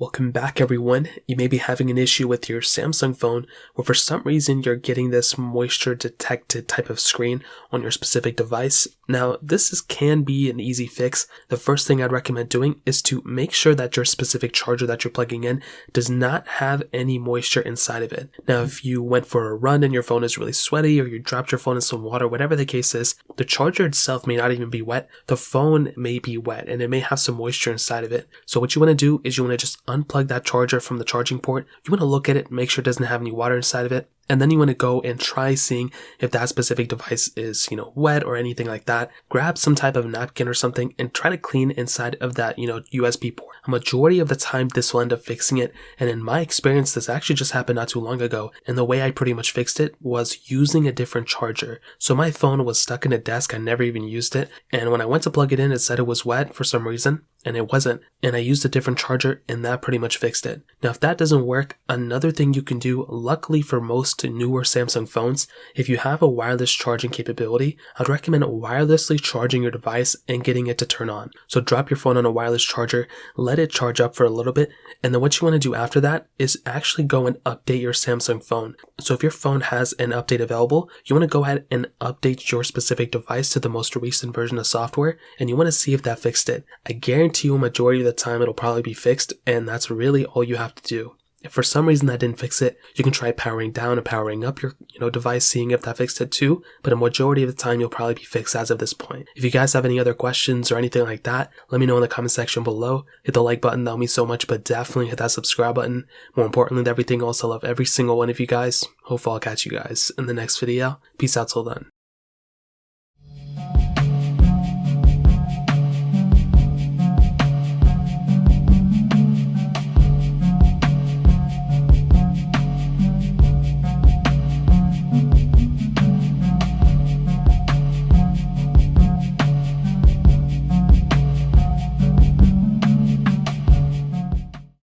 Welcome back, everyone. You may be having an issue with your Samsung phone where for some reason you're getting this moisture detected type of screen on your specific device. Now, this can be an easy fix. The first thing I'd recommend doing is to make sure that your specific charger that you're plugging in does not have any moisture inside of it. Now, if you went for a run and your phone is really sweaty, or you dropped your phone in some water, whatever the case is, the charger itself may not even be wet. The phone may be wet and it may have some moisture inside of it. So what you want to do is you want to just unplug that charger from the charging port. You want to look at it, make sure it doesn't have any water inside of it. And then you want to go and try seeing if that specific device is, wet or anything like that. Grab some type of napkin or something and try to clean inside of that, USB port. A majority of the time, this will end up fixing it. And in my experience, this actually just happened not too long ago. And the way I pretty much fixed it was using a different charger. So my phone was stuck in a desk. I never even used it. And when I went to plug it in, it said it was wet for some reason. And it wasn't. And I used a different charger and that pretty much fixed it. Now, if that doesn't work, another thing you can do, luckily for most newer Samsung phones, if you have a wireless charging capability, I'd recommend wirelessly charging your device and getting it to turn on. So drop your phone on a wireless charger, let it charge up for a little bit, and then what you want to do after that is actually go and update your Samsung phone. So if your phone has an update available, you want to go ahead and update your specific device to the most recent version of software, and you want to see if that fixed it. I guarantee you a majority of the time it'll probably be fixed, and that's really all you have to do. If for some reason that didn't fix it, you can try powering down and powering up your device, seeing if that fixed it too, but a majority of the time you'll probably be fixed as of this point. If you guys have any other questions or anything like that, let me know in the comment section below. Hit the like button, that'll mean so much, but definitely hit that subscribe button. More importantly than everything else, I love every single one of you guys. Hopefully I'll catch you guys in the next video. Peace out till then.